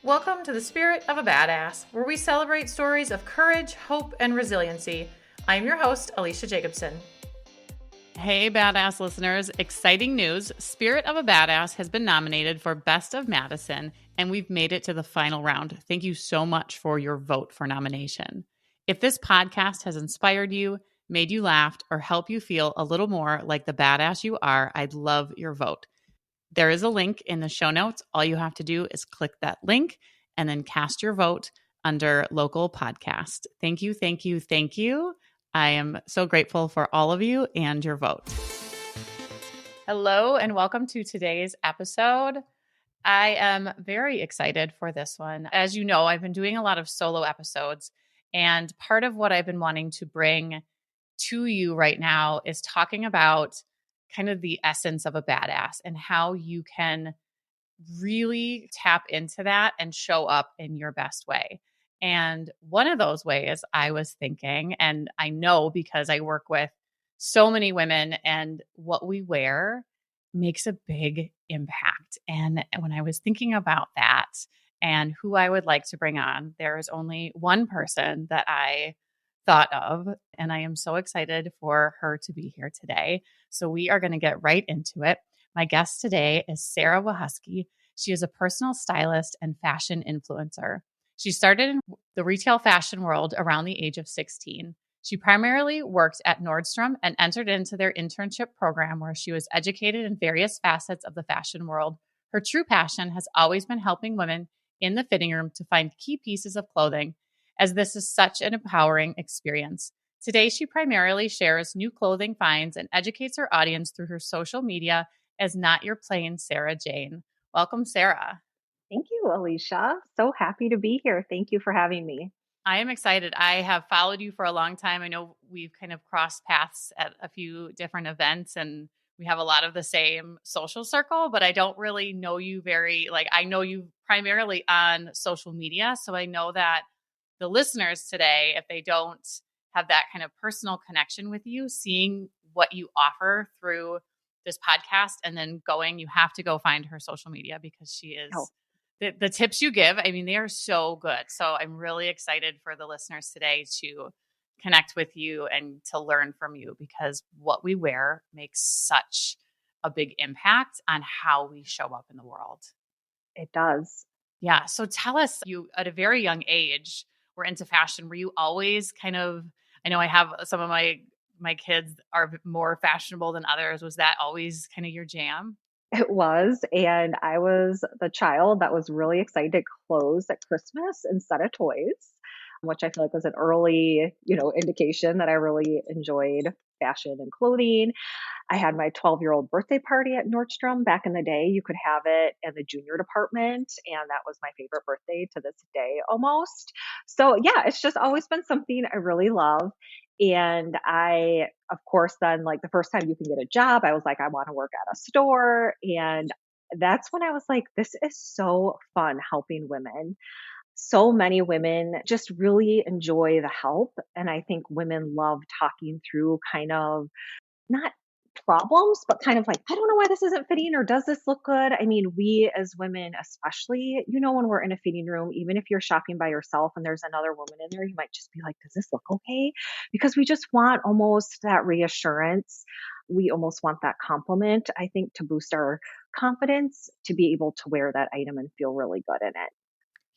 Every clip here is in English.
Welcome to the Spirit of a Badass, where we celebrate stories of courage, hope, and resiliency. I'm your host, Alecia Jacobson. Hey, badass listeners. Exciting news. Spirit of a Badass has been nominated for Best of Madison, and we've made it to the final round. Thank you so much for your vote for nomination. If this podcast has inspired you, made you laugh, or helped you feel a little more like the badass you are, I'd love your vote. There is a link in the show notes. All you have to do is click that link and then cast your vote under local podcast. Thank you, thank you, thank you. I am so grateful for all of you and your vote. Hello, and welcome to today's episode. I am very excited for this one. As you know, I've been doing a lot of solo episodes, and part of what I've been wanting to bring to you right now is talking about kind of the essence of a badass and how you can really tap into that and show up in your best way. And one of those ways I was thinking, and I know because I work with so many women, and what we wear makes a big impact. And when I was thinking about that and who I would like to bring on, there is only one person that I thought of, and I am so excited for her to be here today. So we are going to get right into it. My guest today is Sarah Wahoske. She is a personal stylist and fashion influencer. She started in the retail fashion world around the age of 16. She primarily worked at Nordstrom and entered into their internship program where she was educated in various facets of the fashion world. Her true passion has always been helping women in the fitting room to find key pieces of clothing, as this is such an empowering experience. Today, she primarily shares new clothing finds and educates her audience through her social media as Not Your Plain Sarah Jane. Welcome, Sarah. Thank you, Alecia. So happy to be here. Thank you for having me. I am excited. I have followed you for a long time. I know we've kind of crossed paths at a few different events, and we have a lot of the same social circle, but I don't really know you I know you primarily on social media. So I know that the listeners today, if they don't have that kind of personal connection with you, seeing what you offer through this podcast and then you have to go find her social media because she is the tips you give. I mean, they are so good. So I'm really excited for the listeners today to connect with you and to learn from you, because what we wear makes such a big impact on how we show up in the world. It does. Yeah. So tell us, you at a very young age were into fashion. Were you always I know I have some of my kids are more fashionable than others. Was that always kind of your jam? It was. And I was the child that was really excited to get clothes at Christmas instead of toys, which I feel like was an early, indication that I really enjoyed fashion and clothing. I had my 12-year-old birthday party at Nordstrom back in the day. You could have it in the junior department, and that was my favorite birthday to this day almost. So, yeah, it's just always been something I really love. And I, of course, then like the first time you can get a job, I was like, I want to work at a store. And that's when I was like, this is so fun helping women. So many women just really enjoy the help. And I think women love talking through kind of not problems, but kind of like, I don't know why this isn't fitting, or does this look good? I mean, we as women, especially, when we're in a fitting room, even if you're shopping by yourself and there's another woman in there, you might just be like, does this look okay? Because we just want almost that reassurance. We almost want that compliment, I think, to boost our confidence to be able to wear that item and feel really good in it.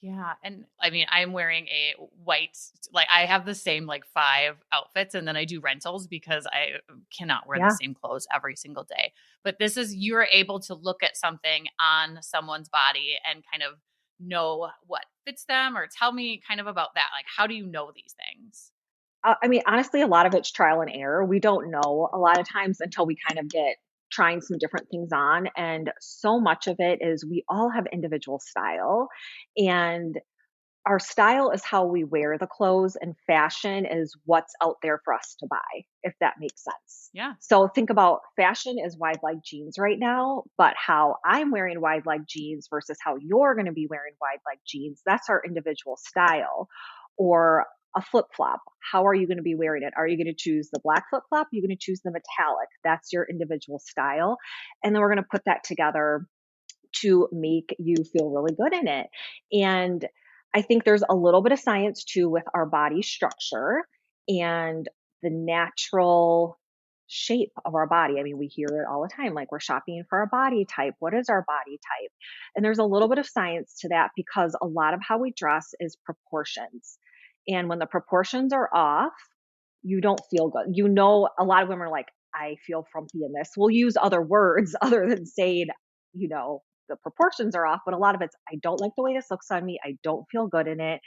Yeah. And I mean, I'm wearing a white, I have the same 5 outfits, and then I do rentals because I cannot wear the same clothes every single day. But you're able to look at something on someone's body and kind of know what fits them, or tell me kind of about that. Like, how do you know these things? I mean, honestly, a lot of it's trial and error. We don't know a lot of times until we kind of get trying some different things on. And so much of it is we all have individual style, and our style is how we wear the clothes, and fashion is what's out there for us to buy, if that makes sense. Yeah. So think about fashion is wide leg jeans right now, but how I'm wearing wide leg jeans versus how you're going to be wearing wide leg jeans, that's our individual style. Or a flip flop. How are you going to be wearing it? Are you going to choose the black flip flop? You're going to choose the metallic. That's your individual style. And then we're going to put that together to make you feel really good in it. And I think there's a little bit of science too with our body structure and the natural shape of our body. I mean, we hear it all the time, like we're shopping for a body type. What is our body type? And there's a little bit of science to that because a lot of how we dress is proportions. And when the proportions are off, you don't feel good. You know, a lot of women are like, I feel frumpy in this. We'll use other words other than saying, you know, the proportions are off, but a lot of it's, I don't like the way this looks on me. I don't feel good in it.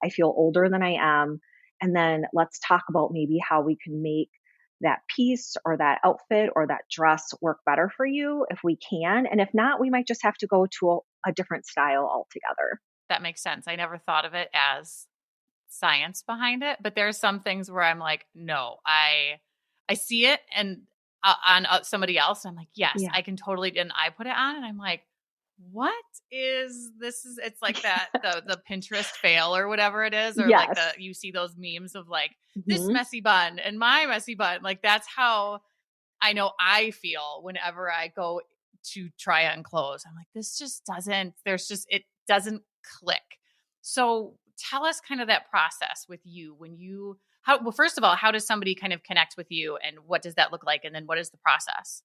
I feel older than I am. And then let's talk about maybe how we can make that piece or that outfit or that dress work better for you if we can. And if not, we might just have to go to a different style altogether. That makes sense. I never thought of it as science behind it, but there's some things where I'm like, no, I see it and on somebody else, and I'm like, yes, Yeah. I can totally. And I put it on, and I'm like, what is this? Is it's like that the Pinterest fail or whatever it is, or like Yes. you see those memes of like this Mhm. messy bun and my messy bun. Like that's how I know I feel whenever I go to try on clothes. I'm like, this just doesn't. It doesn't click. So tell us kind of that process with you when you well, first of all, how does somebody kind of connect with you and what does that look like? And then what is the process?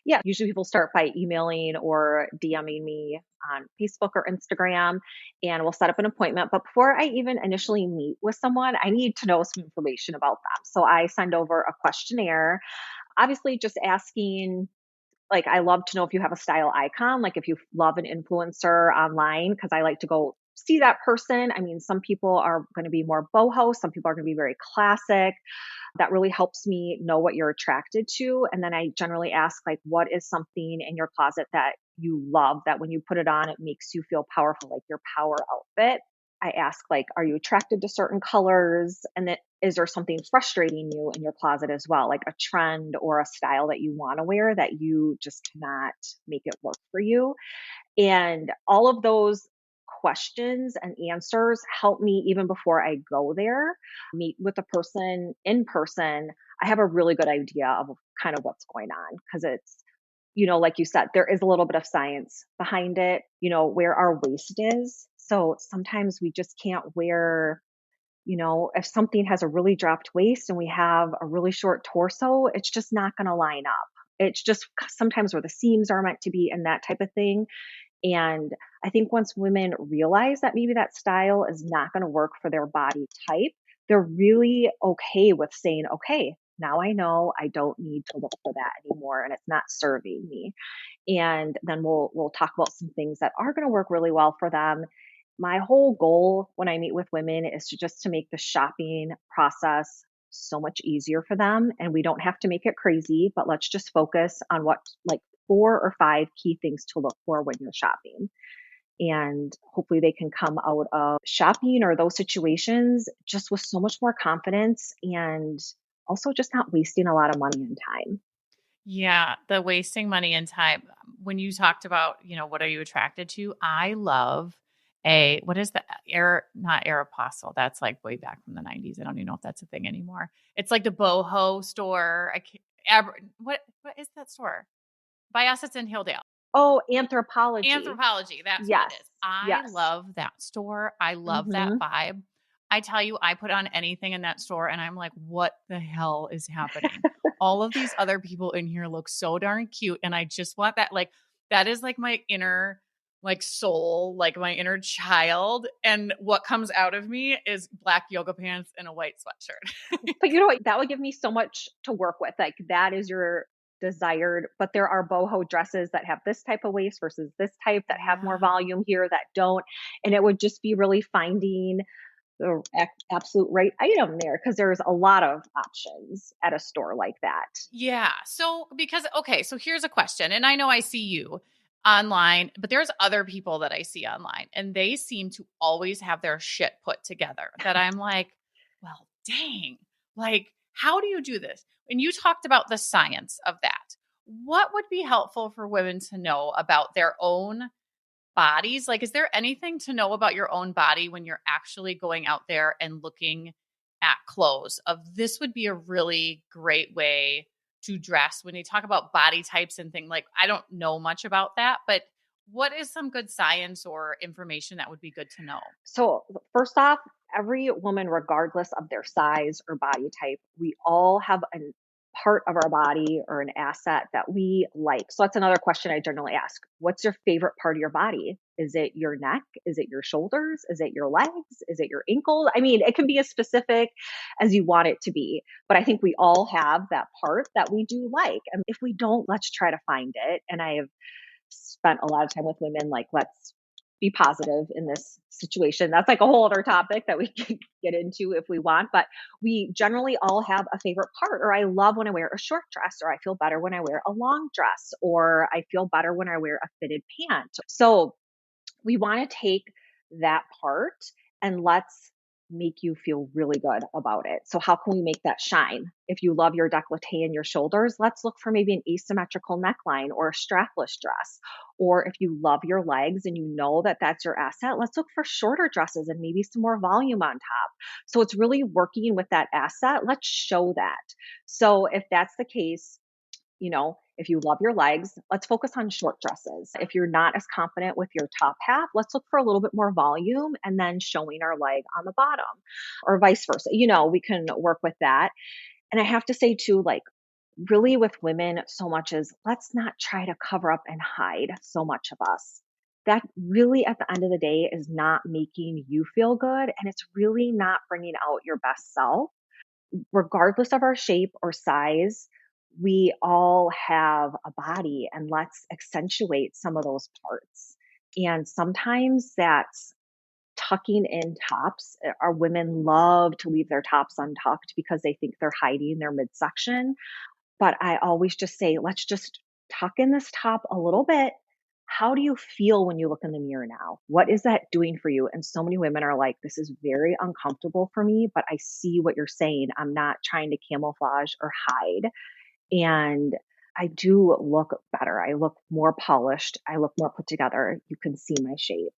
Yeah, usually people start by emailing or DMing me on Facebook or Instagram, and we'll set up an appointment. But before I even initially meet with someone, I need to know some information about them. So I send over a questionnaire, obviously just asking, like, I love to know if you have a style icon, like if you love an influencer online, because I like to go see that person. I mean, some people are going to be more boho, some people are going to be very classic. That really helps me know what you're attracted to. And then I generally ask, like, what is something in your closet that you love that when you put it on, it makes you feel powerful, like your power outfit? I ask, like, are you attracted to certain colors? And then is there something frustrating you in your closet as well, like a trend or a style that you want to wear that you just cannot make it work for you? And all of those questions and answers help me even before I go there, meet with the person in person. I have a really good idea of kind of what's going on because it's, like you said, there is a little bit of science behind it, where our waist is. So sometimes we just can't wear, if something has a really dropped waist and we have a really short torso, it's just not going to line up. It's just sometimes where the seams are meant to be and that type of thing. And I think once women realize that maybe that style is not going to work for their body type, they're really okay with saying, okay, now I know I don't need to look for that anymore and it's not serving me. And then we'll talk about some things that are going to work really well for them. My whole goal when I meet with women is to make the shopping process so much easier for them, and we don't have to make it crazy, but let's just focus on what, like, 4 or 5 key things to look for when you're shopping. And hopefully they can come out of shopping or those situations just with so much more confidence and also just not wasting a lot of money and time. Yeah, the wasting money and time. When you talked about, what are you attracted to? I love what is the not Aeropostale. That's like way back from the 90s. I don't even know if that's a thing anymore. It's like the boho store. What is that store? By us, it's in Hilldale. Oh, Anthropology. Anthropology. That's what Yes. it is. I Yes. love that store. I love that Hmm. vibe. I tell you, I put on anything in that store and I'm like, what the hell is happening? All of these other people in here look so darn cute. And I just want that. Like, that is like my inner, like, soul, like my inner child. And what comes out of me is black yoga pants and a white sweatshirt. But you know what? That would give me so much to work with. Like, that is your desired, but there are boho dresses that have this type of waist versus this type that have more Yeah. volume here that don't. And it would just be really finding the absolute right item there because there's a lot of options at a store like that. Yeah. So, okay, so here's a question. And I know I see you online, but there's other people that I see online and they seem to always have their shit put together that I'm like, well, dang, like, how do you do this? And you talked about the science of that. What would be helpful for women to know about their own bodies? Like, is there anything to know about your own body when you're actually going out there and looking at clothes of this would be a really great way to dress when they talk about body types and things? Like, I don't know much about that, but What is some good science or information that would be good to know? So, first off, every woman, regardless of their size or body type, we all have a part of our body or an asset that we like. So, that's another question I generally ask. What's your favorite part of your body? Is it your neck? Is it your shoulders? Is it your legs? Is it your ankle? I mean, it can be as specific as you want it to be. But I think we all have that part that we do like. And if we don't, let's try to find it. And I have spent a lot of time with women like, let's be positive in this situation. That's like a whole other topic that we can get into if we want, but we generally all have a favorite part. Or I love when I wear a short dress, or I feel better when I wear a long dress, or I feel better when I wear a fitted pant. So we want to take that part and let's make you feel really good about it. So how can we make that shine? If you love your décolleté and your shoulders, let's look for maybe an asymmetrical neckline or a strapless dress. Or if you love your legs and you know that that's your asset, let's look for shorter dresses and maybe some more volume on top. So it's really working with that asset. Let's show that. So if that's the case, if you love your legs, let's focus on short dresses. If you're not as confident with your top half, let's look for a little bit more volume and then showing our leg on the bottom, or vice versa. We can work with that. And I have to say too, like, really with women, so much is let's not try to cover up and hide so much of us. That really, at the end of the day, is not making you feel good. And it's really not bringing out your best self. Regardless of our shape or size, we all have a body, and let's accentuate some of those parts. And sometimes that's tucking in tops. Our women love to leave their tops untucked because they think they're hiding their midsection. But I always just say, let's just tuck in this top a little bit. How do you feel when you look in the mirror now? What is that doing for you? And so many women are like, this is very uncomfortable for me, but I see what you're saying. I'm not trying to camouflage or hide. And I do look better. I look more polished. I look more put together. You can see my shape.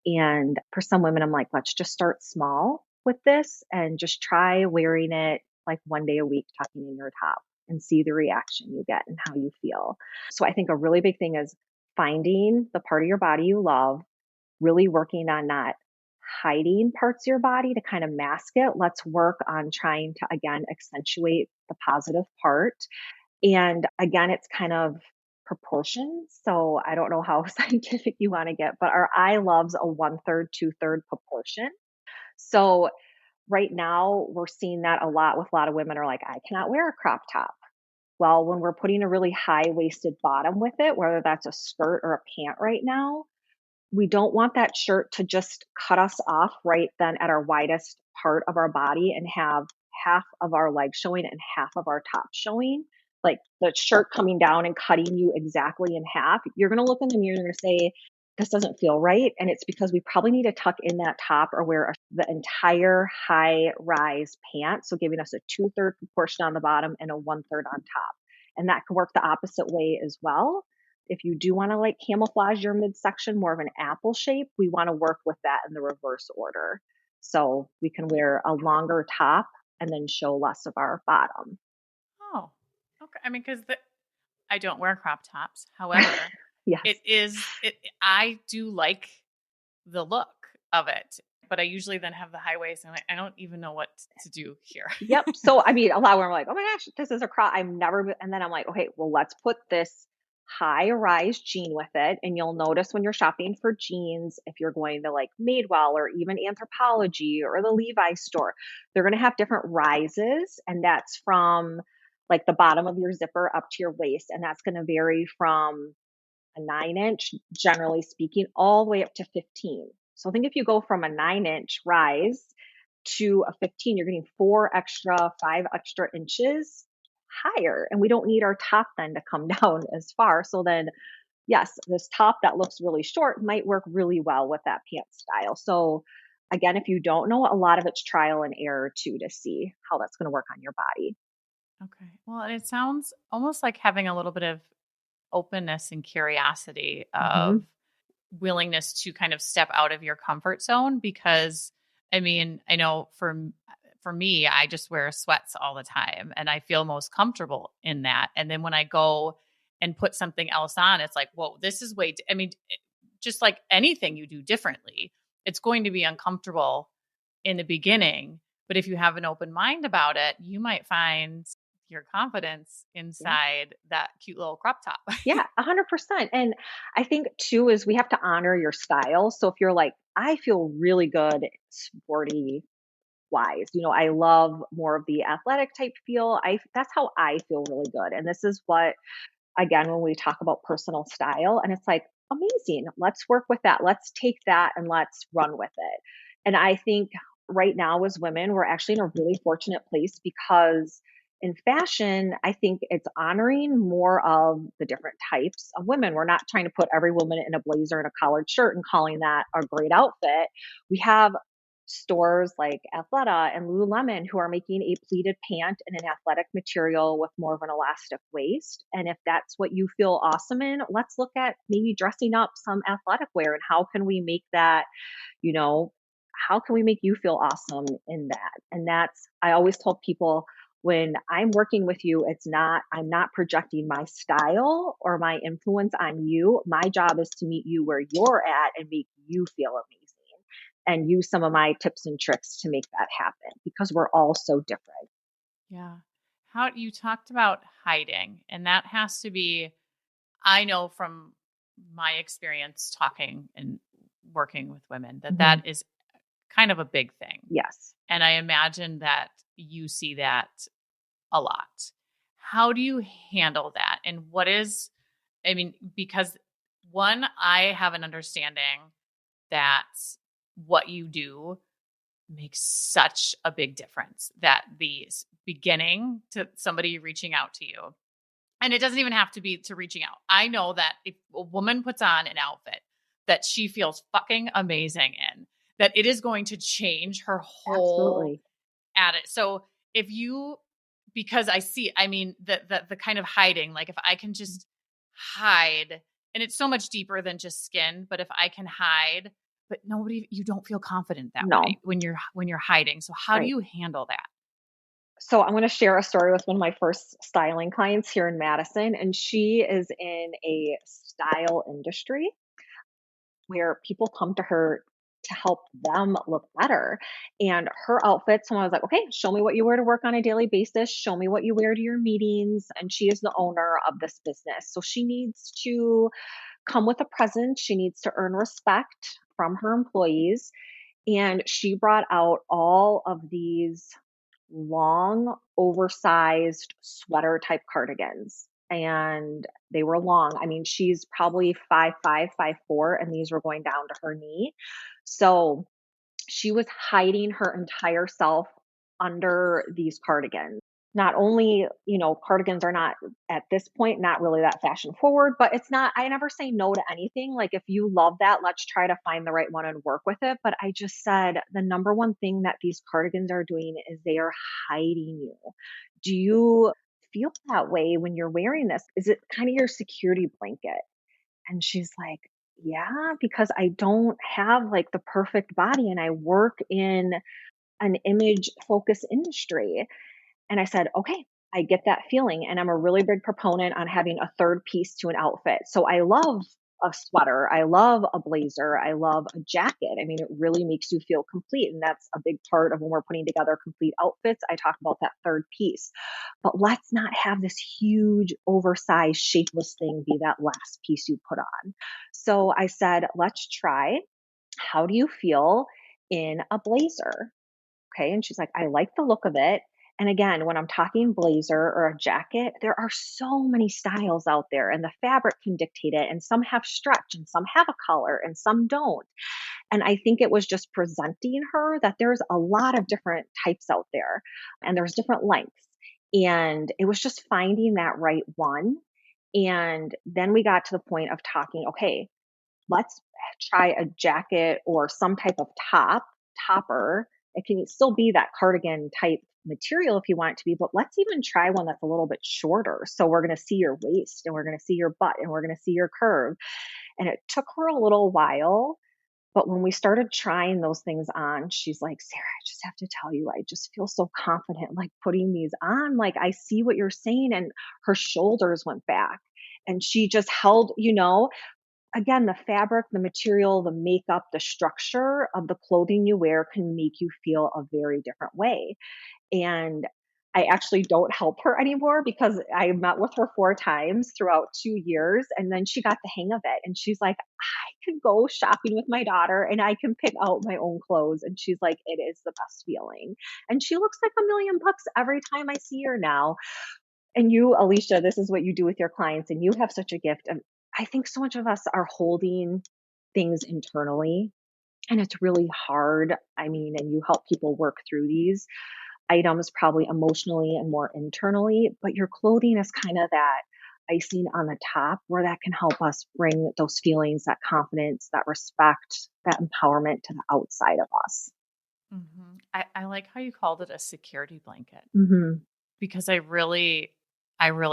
And for some women, I'm like, let's just start small with this and just try wearing it like one day a week, tucking in your top, and see the reaction you get and how you feel. So I think a really big thing is finding the part of your body you love, really working on not hiding parts of your body to kind of mask it. Let's work on trying to, again, accentuate the positive part. And again, it's kind of proportion. So I don't know how scientific you want to get, but our eye loves a 1/3, 2/3 proportion. So right now we're seeing that a lot with a lot of women are like, I cannot wear a crop top. Well, when we're putting a really high waisted bottom with it, whether that's a skirt or a pant right now, we don't want that shirt to just cut us off right then at our widest part of our body and have half of our leg showing and half of our top showing. Like the shirt coming down and cutting you exactly in half. You're going to look in the mirror and you're going to say, this doesn't feel right. And it's because we probably need to tuck in that top or wear the entire high rise pant. So giving us a 2/3 proportion on the bottom and a 1/3 on top. And that could work the opposite way as well. If you do want to like camouflage your midsection, more of an apple shape, we want to work with that in the reverse order. So we can wear a longer top and then show less of our bottom. Oh, okay. I mean, because I don't wear crop tops. However, Yes. I do like the look of it, but I usually then have the high waist and I don't even know what to do here. Yep. So, I mean, a lot of women are like, oh my gosh, this is a crop. And then I'm like, okay, well, let's put this high rise jean with it. And you'll notice when you're shopping for jeans, if you're going to like Madewell or even Anthropologie or the Levi store, they're going to have different rises. And that's from like the bottom of your zipper up to your waist. And that's going to vary from a 9-inch, generally speaking, all the way up to 15. So I think if you go from a 9-inch rise to a 15, you're getting 5 extra inches higher. And we don't need our top then to come down as far. So then, yes, this top that looks really short might work really well with that pant style. So again, if you don't know, a lot of it's trial and error too to see how that's going to work on your body. Okay. Well, and it sounds almost like having a little bit of openness and curiosity of willingness to kind of step out of your comfort zone, because I mean, I know for me, I just wear sweats all the time and I feel most comfortable in that. And then when I go and put something else on, it's like, whoa, this is I mean, just like anything you do differently, it's going to be uncomfortable in the beginning. But if you have an open mind about it, you might find your confidence Yeah. inside that cute little crop top. Yeah, 100%. And I think too is we have to honor your style. So if you're like, I feel really good sporty wise, I love more of the athletic type feel. That's how I feel really good. And this is what, again, when we talk about personal style, and it's like, amazing. Let's work with that. Let's take that and let's run with it. And I think right now as women, we're actually in a really fortunate place because in fashion, I think it's honoring more of the different types of women. We're not trying to put every woman in a blazer and a collared shirt and calling that a great outfit. We have stores like Athleta and Lululemon who are making a pleated pant in an athletic material with more of an elastic waist. And if that's what you feel awesome in, let's look at maybe dressing up some athletic wear and how can we make that, you know, how can we make you feel awesome in that? And I always tell people when I'm working with you, I'm not projecting my style or my influence on you. My job is to meet you where you're at and make you feel amazing and use some of my tips and tricks to make that happen because we're all so different. Yeah. How you talked about hiding, and that has to be, I know from my experience talking and working with women that Mhm. that is kind of a big thing. Yes. And I imagine that you see that a lot. How do you handle that? And I mean, because one, I have an understanding that what you do makes such a big difference, that the beginning to somebody reaching out to you, and it doesn't even have to be to reaching out. I know that if a woman puts on an outfit that she feels fucking amazing in, that it is going to change her whole Absolutely. So if you, because I see, I mean, the kind of hiding, like if I can just hide, and it's so much deeper than just skin, but if I can hide, but you don't feel confident that way No. when you're hiding. So how do Right. you handle that? So I'm going to share a story with one of my first styling clients here in Madison, and she is in a style industry where people come to her to help them look better. And her outfits, someone was like, okay, show me what you wear to work on a daily basis. Show me what you wear to your meetings. And she is the owner of this business. So she needs to come with a presence. She needs to earn respect from her employees. And she brought out all of these long, oversized sweater type cardigans. And they were long. I mean, she's probably 5'5", 5'4", and these were going down to her knee. So she was hiding her entire self under these cardigans. Not only, cardigans are not at this point, not really that fashion forward, but it's not, I never say no to anything. Like if you love that, let's try to find the right one and work with it. But I just said the number one thing that these cardigans are doing is they are hiding you. Do you feel that way when you're wearing this? Is it kind of your security blanket? And she's like, yeah, because I don't have like the perfect body and I work in an image focused industry. And I said, okay, I get that feeling. And I'm a really big proponent on having a third piece to an outfit. So I love a sweater. I love a blazer. I love a jacket. I mean, it really makes you feel complete. And that's a big part of when we're putting together complete outfits. I talk about that third piece. But let's not have this huge, oversized, shapeless thing be that last piece you put on. So I said, let's try. How do you feel in a blazer? Okay. And she's like, I like the look of it. And again, when I'm talking blazer or a jacket, there are so many styles out there and the fabric can dictate it. And some have stretch and some have a color and some don't. And I think it was just presenting her that there's a lot of different types out there and there's different lengths. And it was just finding that right one. And then we got to the point of talking, okay, let's try a jacket or some type of topper. It can still be that cardigan type material if you want it to be, but let's even try one that's a little bit shorter. So we're going to see your waist and we're going to see your butt and we're going to see your curve. And it took her a little while. But when we started trying those things on, she's like, Sarah, I just have to tell you, I just feel so confident like putting these on. Like I see what you're saying. And her shoulders went back. And she just held, again, the fabric, the material, the makeup, the structure of the clothing you wear can make you feel a very different way. And I actually don't help her anymore because I met with her 4 times throughout 2 years, and then she got the hang of it, and she's like, "I can go shopping with my daughter and I can pick out my own clothes," and she's like, "It is the best feeling." And she looks like $1,000,000 every time I see her now. And you, Alecia, this is what you do with your clients, and you have such a gift. And I think so much of us are holding things internally, and it's really hard. I mean, and you help people work through these items probably emotionally and more internally, but your clothing is kind of that icing on the top where that can help us bring those feelings, that confidence, that respect, that empowerment to the outside of us. I like how you called it a security blanket Mm-hmm. because I really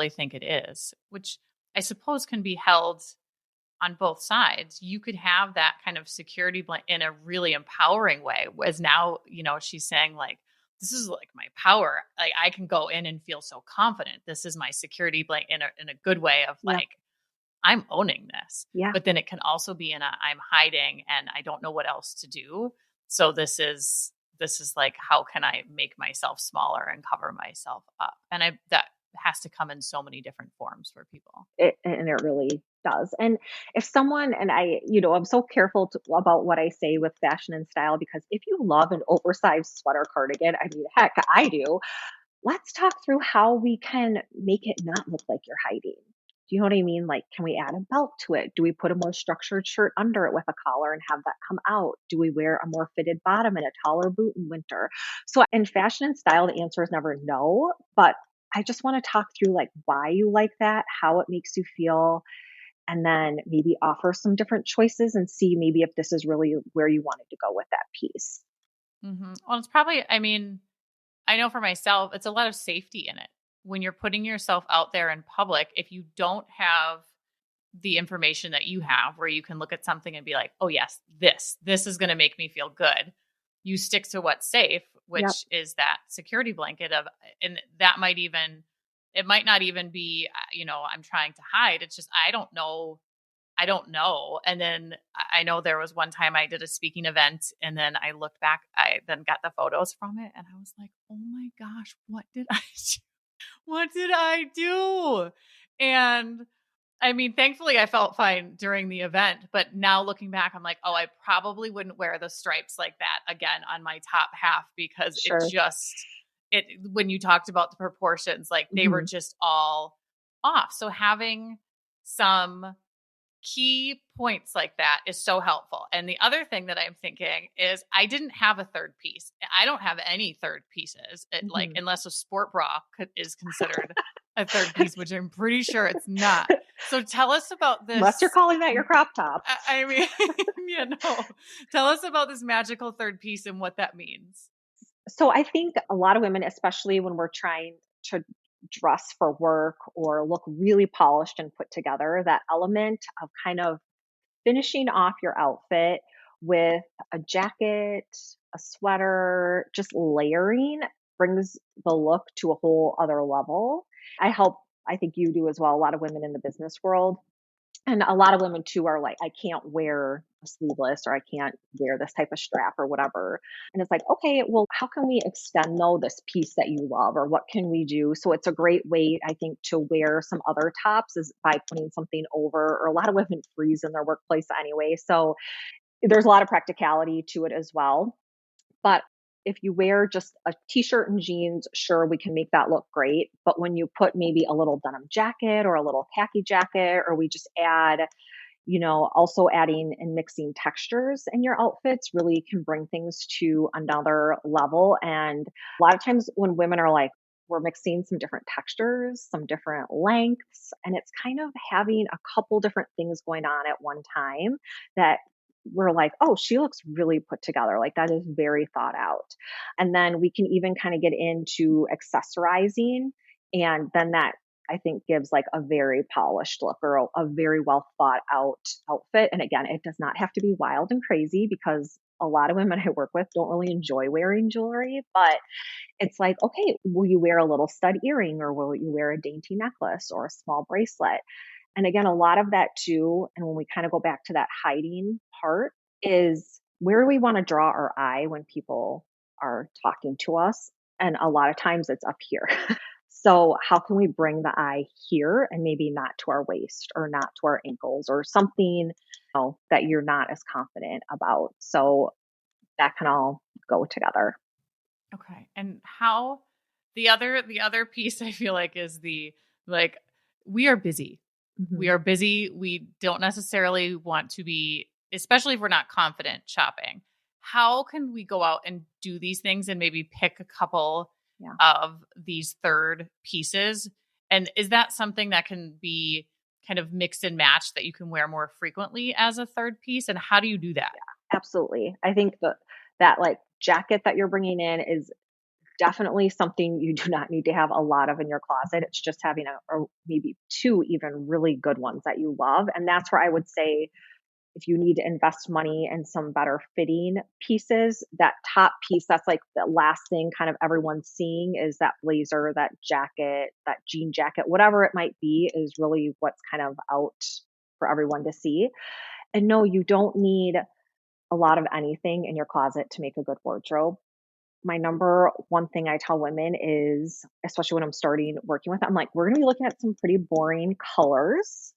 think it is, which I suppose can be held on both sides. You could have that kind of security blanket in a really empowering way. As now, she's saying like, this is like my power. Like I can go in and feel so confident. This is my security blanket in a good way of Yeah. like, I'm owning this. Yeah. But then it can also be in a I'm hiding and I don't know what else to do. So this is like, how can I make myself smaller and cover myself up? And that has to come in so many different forms for people. And it really does. And if someone, and I'm so careful about what I say with fashion and style, because if you love an oversized sweater cardigan, I mean, heck, I do. Let's talk through how we can make it not look like you're hiding. Do you know what I mean? Like, can we add a belt to it? Do we put a more structured shirt under it with a collar and have that come out? Do we wear a more fitted bottom and a taller boot in winter? So in fashion and style, the answer is never no, but I just want to talk through like why you like that, how it makes you feel, and then maybe offer some different choices and see maybe if this is really where you wanted to go with that piece. Well, it's probably, I mean, I know for myself, it's a lot of safety in it. When you're putting yourself out there in public, if you don't have the information that you have where you can look at something and be like, oh yes, this is going to make me feel good. You stick to what's safe, which Yep. is that security blanket of, and that might even, it might not even be, I'm trying to hide. It's just, I don't know. And then I know there was one time I did a speaking event and then I looked back, I then got the photos from it and I was like, oh my gosh, what did I do? What did I do? And I mean, thankfully I felt fine during the event, but now looking back, I'm like, oh, I probably wouldn't wear the stripes like that again on my top half because Sure. when you talked about the proportions, like they were Mhm. just all off. So having some key points like that is so helpful. And the other thing that I'm thinking is I didn't have a third piece. I don't have any third pieces, like Mhm. unless a sport bra is considered a third piece, which I'm pretty sure it's not. So tell us about Unless you're this. calling that your crop top. I mean, no. Tell us about this magical third piece and what that means. So I think a lot of women, especially when we're trying to dress for work or look really polished and put together, that element of kind of finishing off your outfit with a jacket, a sweater, just layering brings the look to a whole other level. I think you do as well, a lot of women in the business world. And a lot of women too are like, I can't wear a sleeveless or I can't wear this type of strap or whatever. And it's like, okay, well, how can we extend though this piece that you love or what can we do? So it's a great way, I think, to wear some other tops is by putting something over, or a lot of women freeze in their workplace anyway. So there's a lot of practicality to it as well. But if you wear just a t-shirt and jeans, sure, we can make that look great. But when you put maybe a little denim jacket or a little khaki jacket, or we just add, also adding and mixing textures in your outfits really can bring things to another level. And a lot of times when women are like, we're mixing some different textures, some different lengths, and it's kind of having a couple different things going on at one time that we're like, oh, she looks really put together. Like that is very thought out. And then we can even kind of get into accessorizing. And then that I think gives like a very polished look or a very well thought out outfit. And again, it does not have to be wild and crazy because a lot of women I work with don't really enjoy wearing jewelry, but it's like, okay, will you wear a little stud earring or will you wear a dainty necklace or a small bracelet? And again, a lot of that too, and when we kind of go back to that hiding part, is where do we want to draw our eye when people are talking to us? And a lot of times it's up here. So how can we bring the eye here and maybe not to our waist or not to our ankles or something, that you're not as confident about? So that can all go together. Okay. And how the other piece I feel like is the like we are busy. We Mhm. are busy. We don't necessarily want to be, especially if we're not confident shopping. How can we go out and do these things and maybe pick a couple Yeah. of these third pieces? And is that something that can be kind of mixed and matched that you can wear more frequently as a third piece? And how do you do that? Absolutely. I think that like jacket that you're bringing in is definitely something you do not need to have a lot of in your closet. It's just having or maybe two even really good ones that you love. And that's where I would say if you need to invest money in some better fitting pieces, that top piece, that's like the last thing kind of everyone's seeing is that blazer, that jacket, that jean jacket, whatever it might be, is really what's kind of out for everyone to see. And no, you don't need a lot of anything in your closet to make a good wardrobe. My number one thing I tell women is, especially when I'm starting working with them, I'm like, we're going to be looking at some pretty boring colors.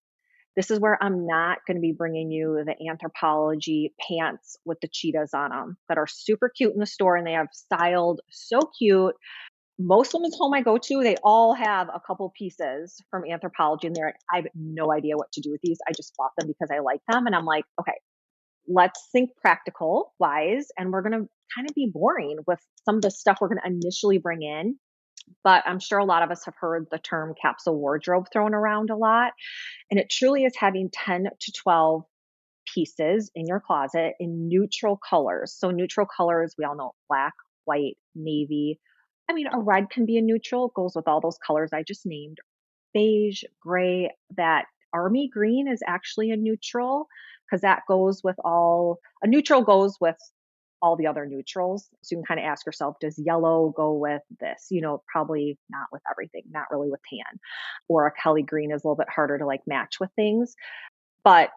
This is where I'm not going to be bringing you the Anthropologie pants with the cheetahs on them that are super cute in the store and they have styled so cute. Most women's home I go to, they all have a couple pieces from Anthropologie and they're like, I have no idea what to do with these. I just bought them because I like them. And I'm like, okay, let's think practical wise. And we're going to kind of be boring with some of the stuff we're going to initially bring in. But I'm sure a lot of us have heard the term capsule wardrobe thrown around a lot. And it truly is having 10 to 12 pieces in your closet in neutral colors. So, neutral colors, we all know black, white, navy. I mean, a red can be a neutral, it goes with all those colors I just named. Beige, gray, that army green is actually a neutral because that goes with a neutral goes with all the other neutrals. So you can kind of ask yourself, does yellow go with this? Probably not with everything, not really with tan. Or a Kelly green is a little bit harder to like match with things. But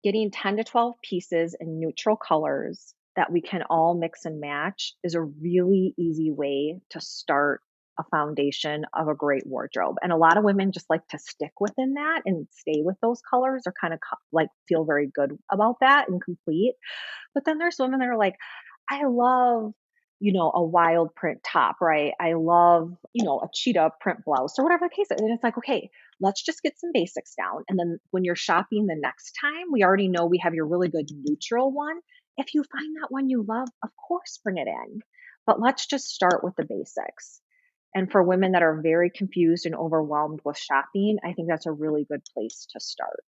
getting 10 to 12 pieces in neutral colors that we can all mix and match is a really easy way to start a foundation of a great wardrobe. And a lot of women just like to stick within that and stay with those colors or kind of like feel very good about that and complete. But then there's women that are like, I love, a wild print top, right? I love, a cheetah print blouse or whatever the case is. And it's like, okay, let's just get some basics down. And then when you're shopping the next time, we already know we have your really good neutral one. If you find that one you love, of course, bring it in. But let's just start with the basics. And for women that are very confused and overwhelmed with shopping, I think that's a really good place to start.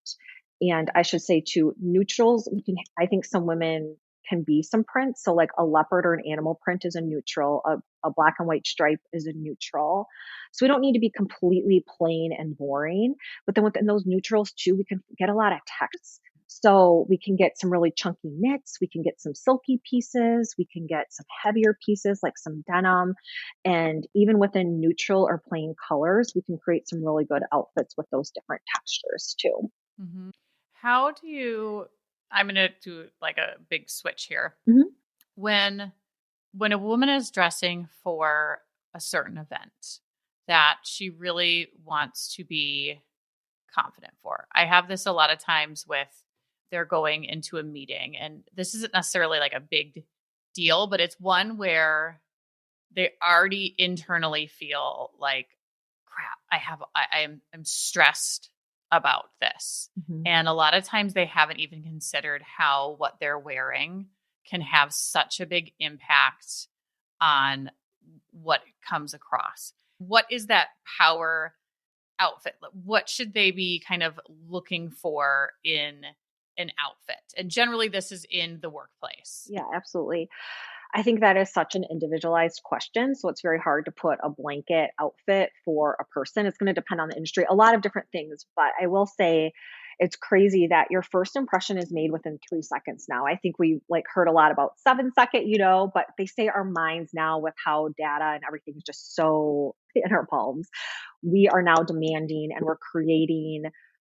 And I should say too, neutrals, I think some women can be some prints. So like a leopard or an animal print is a neutral, a black and white stripe is a neutral. So we don't need to be completely plain and boring. But then within those neutrals too, we can get a lot of text. So we can get some really chunky knits, we can get some silky pieces, we can get some heavier pieces like some denim. And even within neutral or plain colors, we can create some really good outfits with those different textures too. Mm-hmm. How do you, I'm going to do like a big switch here. Mhm. When a woman is dressing for a certain event that she really wants to be confident for. I have this a lot of times with they're going into a meeting and this isn't necessarily like a big deal, but it's one where they already internally feel like crap, I'm stressed about this. Mhm. And a lot of times they haven't even considered how what they're wearing can have such a big impact on what comes across. What is that power outfit? What should they be kind of looking for in an outfit? And generally this is in the workplace. Yeah, absolutely. I think that is such an individualized question. So it's very hard to put a blanket outfit for a person. It's going to depend on the industry, a lot of different things. But I will say it's crazy that your first impression is made within 3 seconds now. I think we like heard a lot about 7 second, but they say our minds now with how data and everything is just so in our palms. We are now demanding and we're creating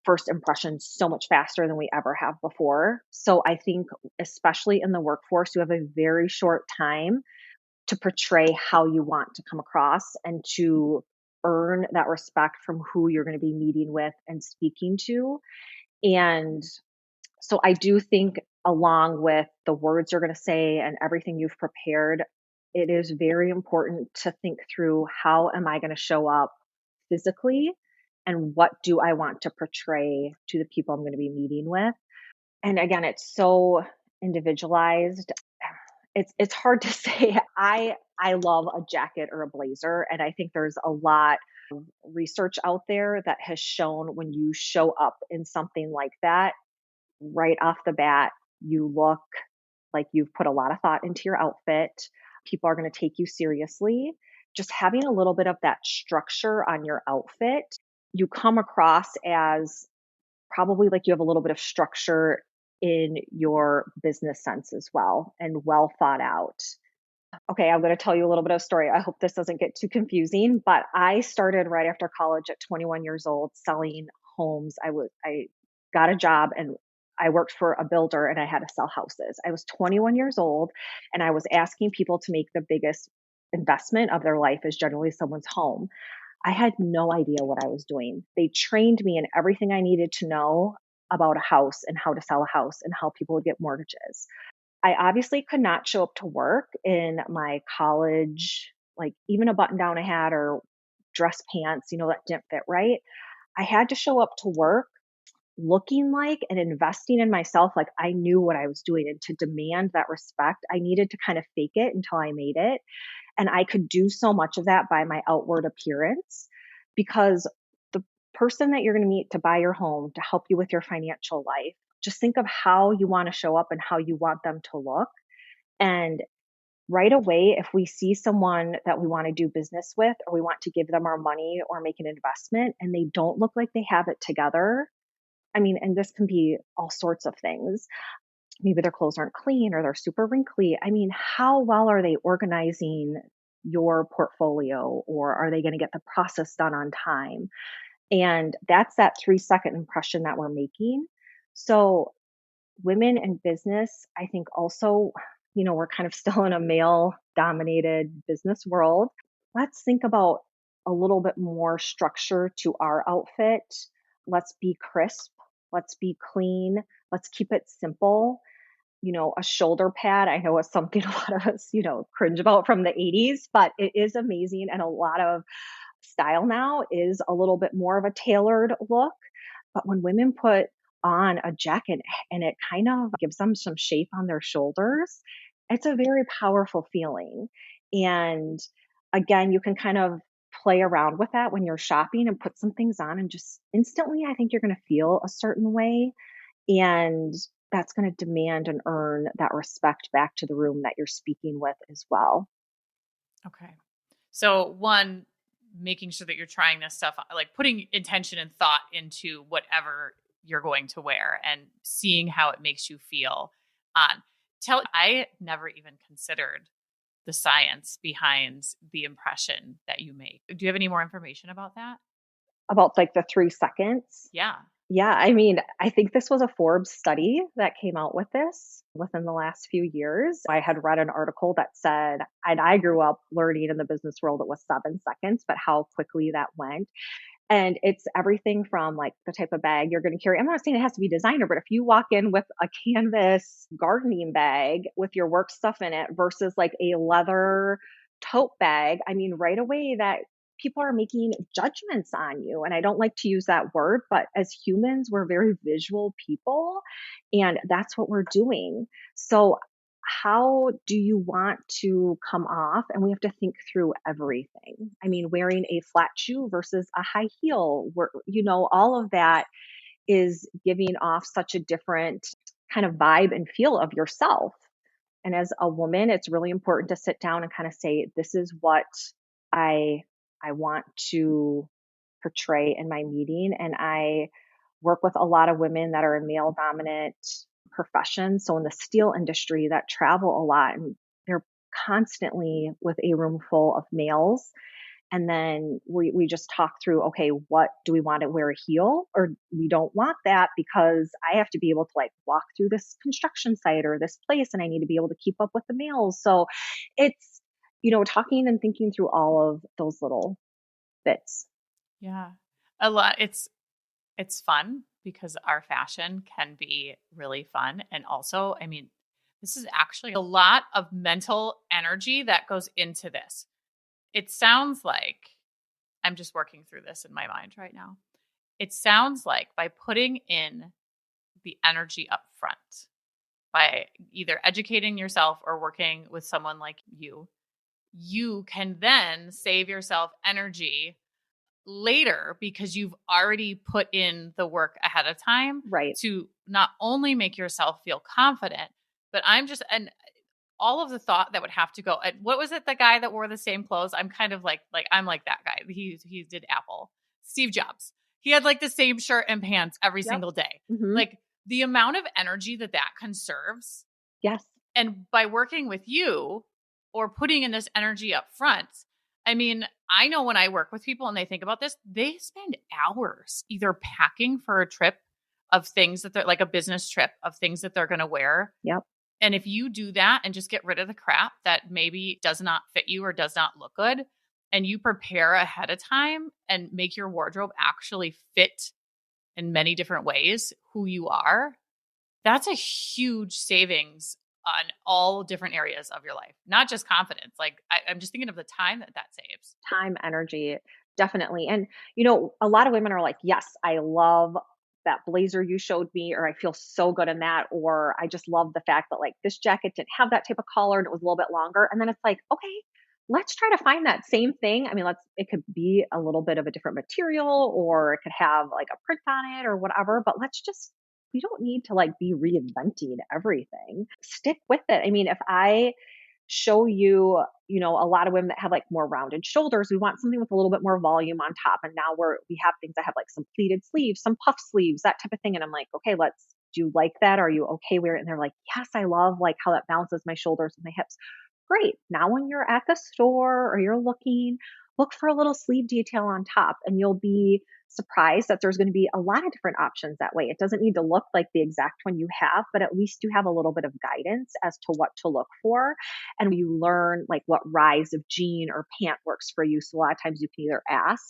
first impressions so much faster than we ever have before. So I think, especially in the workforce, you have a very short time to portray how you want to come across and to earn that respect from who you're going to be meeting with and speaking to. And so I do think, along with the words you're going to say and everything you've prepared, it is very important to think through, how am I going to show up physically, and what do I want to portray to the people I'm going to be meeting with. And again, it's so individualized. It's hard to say. I love a jacket or a blazer, and I think there's a lot of research out there that has shown when you show up in something like that, right off the bat, you look like you've put a lot of thought into your outfit. People are going to take you seriously. Just having a little bit of that structure on your outfit, you come across as probably like you have a little bit of structure in your business sense as well, and well thought out. Okay, I'm going to tell you a little bit of a story. I hope this doesn't get too confusing, but I started right after college at 21 years old selling homes. I got a job and I worked for a builder and I had to sell houses. I was 21 years old and I was asking people to make the biggest investment of their life is generally someone's home. I had no idea what I was doing. They trained me in everything I needed to know about a house and how to sell a house and how people would get mortgages. I obviously could not show up to work in my college, like even a button down I had or dress pants, that didn't fit right. I had to show up to work looking like and investing in myself like I knew what I was doing. And to demand that respect, I needed to kind of fake it until I made it. And I could do so much of that by my outward appearance, because the person that you're going to meet to buy your home, to help you with your financial life, just think of how you want to show up and how you want them to look. And right away, if we see someone that we want to do business with, or we want to give them our money or make an investment, and they don't look like they have it together, and this can be all sorts of things. Maybe their clothes aren't clean or they're super wrinkly. How well are they organizing your portfolio, or are they going to get the process done on time? And that's that 3-second impression that we're making. So women in business, I think also, we're kind of still in a male dominated business world. Let's think about a little bit more structure to our outfit. Let's be crisp. Let's be clean. Let's keep it simple. A shoulder pad, I know, is something a lot of us, cringe about from the 80s, but it is amazing. And a lot of style now is a little bit more of a tailored look. But when women put on a jacket and it kind of gives them some shape on their shoulders, it's a very powerful feeling. And again, you can kind of play around with that when you're shopping and put some things on, and just instantly, I think you're going to feel a certain way. And that's going to demand and earn that respect back to the room that you're speaking with as well. Okay. So one, making sure that you're trying this stuff, like putting intention and thought into whatever you're going to wear and seeing how it makes you feel. I never even considered the science behind the impression that you make. Do you have any more information about that? About like the 3 seconds? Yeah. Yeah, I think this was a Forbes study that came out with this within the last few years. I had read an article that said, and I grew up learning in the business world, it was 7 seconds, but how quickly that went. And it's everything from like the type of bag you're going to carry. I'm not saying it has to be designer, but if you walk in with a canvas gardening bag with your work stuff in it versus like a leather tote bag, right away that people are making judgments on you. And I don't like to use that word, but as humans, we're very visual people, and that's what we're doing. So how do you want to come off? And we have to think through everything. Wearing a flat shoe versus a high heel, all of that is giving off such a different kind of vibe and feel of yourself. And as a woman, it's really important to sit down and kind of say, this is what I want to portray in my meeting. And I work with a lot of women that are in male dominant professions. So in the steel industry that travel a lot, and they're constantly with a room full of males. And then we just talk through, okay, what do we want to wear a heel, or we don't want that because I have to be able to like walk through this construction site or this place and I need to be able to keep up with the mails. So it's, talking and thinking through all of those little bits. Yeah. A lot. It's fun because our fashion can be really fun. And also, I mean, this is actually a lot of mental energy that goes into this. It sounds like I'm just working through this in my mind right now. It sounds like by putting in the energy up front, by either educating yourself or working with someone like you can then save yourself energy later because you've already put in the work ahead of time Right. to not only make yourself feel confident, but and all of the thought that would have to go. What was it? The guy that wore the same clothes? I'm kind of like I'm like that guy. He did Apple. Steve Jobs. He had like the same shirt and pants every Yep. single day. Mm-hmm. Like the amount of energy that conserves. Yes. And by working with you or putting in this energy up front, I mean, I know when I work with people and they think about this, they spend hours either packing for a trip of things that they're like a business trip of things that they're going to wear. Yep. And if you do that and just get rid of the crap that maybe does not fit you or does not look good, and you prepare ahead of time and make your wardrobe actually fit in many different ways who you are, that's a huge savings on all different areas of your life, not just confidence. Like I'm just thinking of the time that saves. Time, energy, definitely. And, a lot of women are like, yes, I love that blazer you showed me, or I feel so good in that, or I just love the fact that like this jacket didn't have that type of collar and it was a little bit longer. And then it's like, okay, let's try to find that same thing. I mean, it could be a little bit of a different material, or it could have like a print on it or whatever, but we don't need to like be reinventing everything. Stick with it. I mean, if I show you, a lot of women that have like more rounded shoulders, we want something with a little bit more volume on top. And now we have things that have like some pleated sleeves, some puff sleeves, that type of thing. And I'm like, okay, do you like that? Are you okay with it? And they're like, yes, I love like how that balances my shoulders and my hips. Great. Now when you're at the store or you're look for a little sleeve detail on top, and you'll be surprised that there's going to be a lot of different options that way. It doesn't need to look like the exact one you have, but at least you have a little bit of guidance as to what to look for. And you learn like what rise of jean or pant works for you. So a lot of times you can either ask,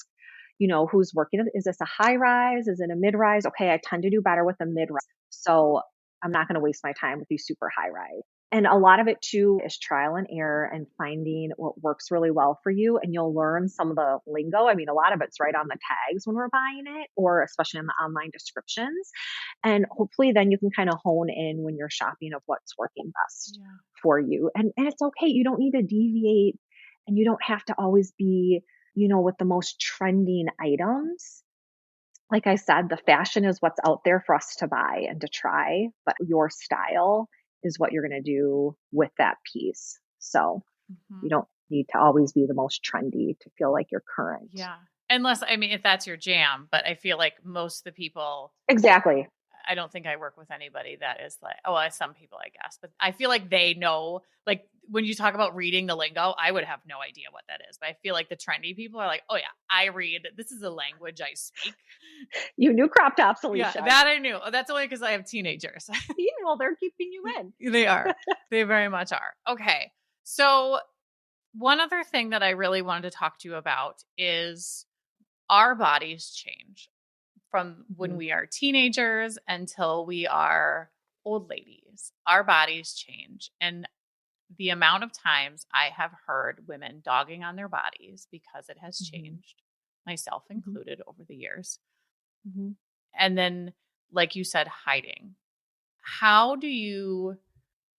who's working. Is this a high rise? Is it a mid rise? Okay, I tend to do better with a mid rise. So I'm not going to waste my time with these super high rise. And a lot of it too is trial and error and finding what works really well for you. And you'll learn some of the lingo. I mean, a lot of it's right on the tags when we're buying it, or especially in the online descriptions. And hopefully then you can kind of hone in when you're shopping of what's working best for you. And it's okay. You don't need to deviate, and you don't have to always be, with the most trending items. Like I said, the fashion is what's out there for us to buy and to try, but your style is what you're going to do with that piece. So you don't need to always be the most trendy to feel like you're current. Yeah. Unless, I mean, if that's your jam, but I feel like most of the people. Exactly. I don't think I work with anybody that is like, some people, I guess, but I feel like they know, like when you talk about reading the lingo, I would have no idea what that is, but I feel like the trendy people are like, oh yeah, I read, this is a language I speak. You knew crop tops, Alecia. Yeah, that I knew. That's only because I have teenagers. Well, they're keeping you in. They are. They very much are. Okay. So one other thing that I really wanted to talk to you about is our bodies change from when we are teenagers until we are old ladies. Our bodies change. And the amount of times I have heard women dogging on their bodies because it has changed, myself included, over the years. And then, like you said, hiding. How do you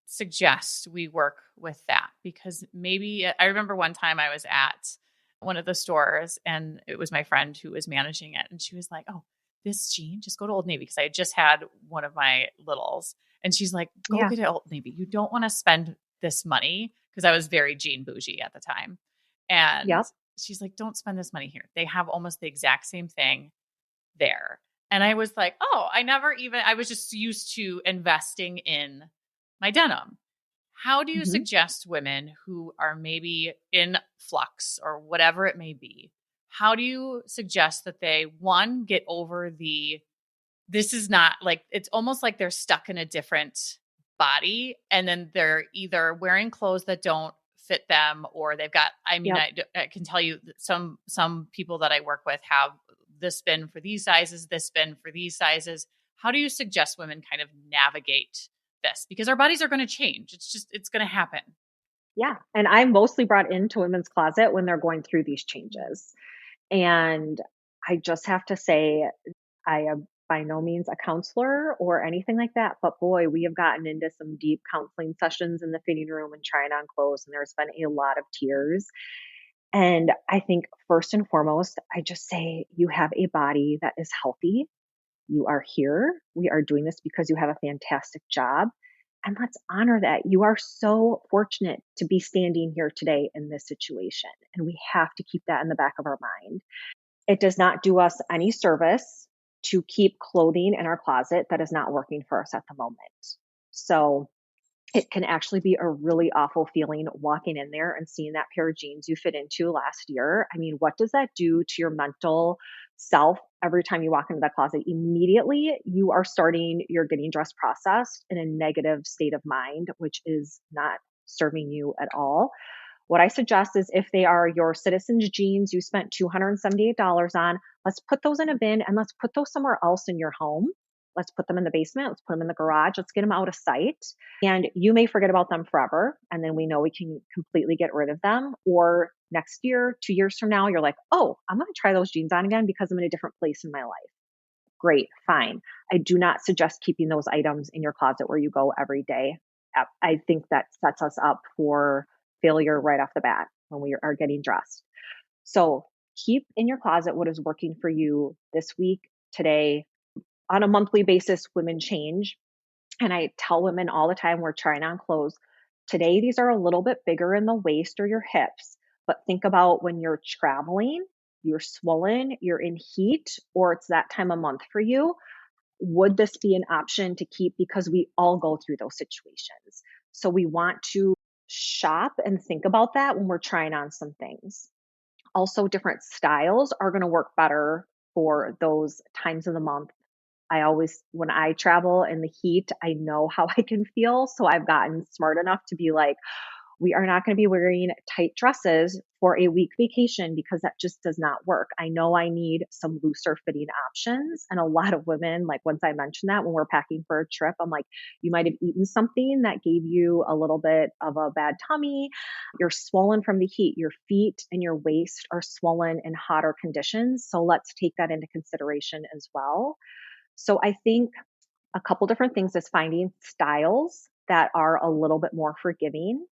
suggest we work with that? Because maybe I remember one time I was at one of the stores and it was my friend who was managing it. And she was like, oh, this jean, just go to Old Navy. Because I just had one of my littles. And she's like, go get it at Old Navy. You don't want to spend this money. Because I was very jean bougie at the time. And she's like, don't spend this money here. They have almost the exact same thing there. And I was like, oh, I was just used to investing in my denim. how do you Mhm. suggest women who are maybe in flux or whatever it may be? How do you suggest that they, one, get over this is not like, it's almost like they're stuck in a different body, and then they're either wearing clothes that don't fit them, or they've got, I mean, Yep. I can tell you that some people that I work with have this bin for these sizes, this bin for these sizes. How do you suggest women kind of navigate this? Because our bodies are going to change. It's going to happen. Yeah. And I'm mostly brought into women's closet when they're going through these changes. And I just have to say, I am by no means a counselor or anything like that, but boy, we have gotten into some deep counseling sessions in the fitting room and trying on clothes, and there's been a lot of tears. And I think first and foremost, I just say you have a body that is healthy. You are here. We are doing this because you have a fantastic job. And let's honor that. You are so fortunate to be standing here today in this situation. And we have to keep that in the back of our mind. It does not do us any service to keep clothing in our closet that is not working for us at the moment. So it can actually be a really awful feeling walking in there and seeing that pair of jeans you fit into last year. I mean, what does that do to your mental self every time you walk into that closet? Immediately, you are starting your getting dressed process in a negative state of mind, which is not serving you at all. What I suggest is if they are your citizens jeans you spent $278 on, let's put those in a bin and let's put those somewhere else in your home. Let's put them in the basement. Let's put them in the garage. Let's get them out of sight. And you may forget about them forever. And then we know we can completely get rid of them. Or next year, 2 years from now, you're like, oh, I'm going to try those jeans on again because I'm in a different place in my life. Great, fine. I do not suggest keeping those items in your closet where you go every day. I think that sets us up for failure right off the bat when we are getting dressed. So keep in your closet what is working for you this week, today. On a monthly basis, women change. And I tell women all the time we're trying on clothes. Today, these are a little bit bigger in the waist or your hips. But think about when you're traveling, you're swollen, you're in heat, or it's that time of month for you. Would this be an option to keep? Because we all go through those situations. So we want to shop and think about that when we're trying on some things. Also, different styles are going to work better for those times of the month. I always, when I travel in the heat, I know how I can feel. So I've gotten smart enough to be like, we are not going to be wearing tight dresses for a week vacation because that just does not work. I know I need some looser fitting options. And a lot of women, like once I mentioned that when we're packing for a trip, I'm like, you might have eaten something that gave you a little bit of a bad tummy. You're swollen from the heat. Your feet and your waist are swollen in hotter conditions. So let's take that into consideration as well. So I think a couple different things is finding styles that are a little bit more forgiving,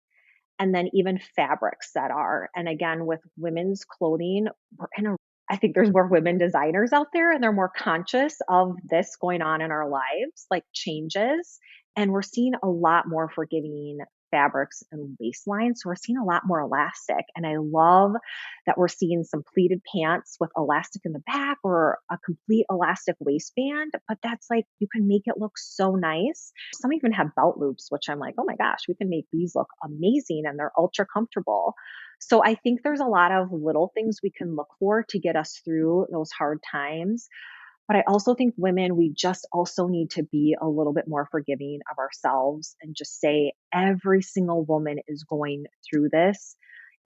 and then even fabrics that are. And again, with women's clothing, I think there's more women designers out there and they're more conscious of this going on in our lives, like changes. And we're seeing a lot more forgiving fabrics and waistlines. So we're seeing a lot more elastic. And I love that we're seeing some pleated pants with elastic in the back or a complete elastic waistband. But that's like, you can make it look so nice. Some even have belt loops, which I'm like, oh my gosh, we can make these look amazing and they're ultra comfortable. So I think there's a lot of little things we can look for to get us through those hard times. But I also think women, we just also need to be a little bit more forgiving of ourselves and just say every single woman is going through this.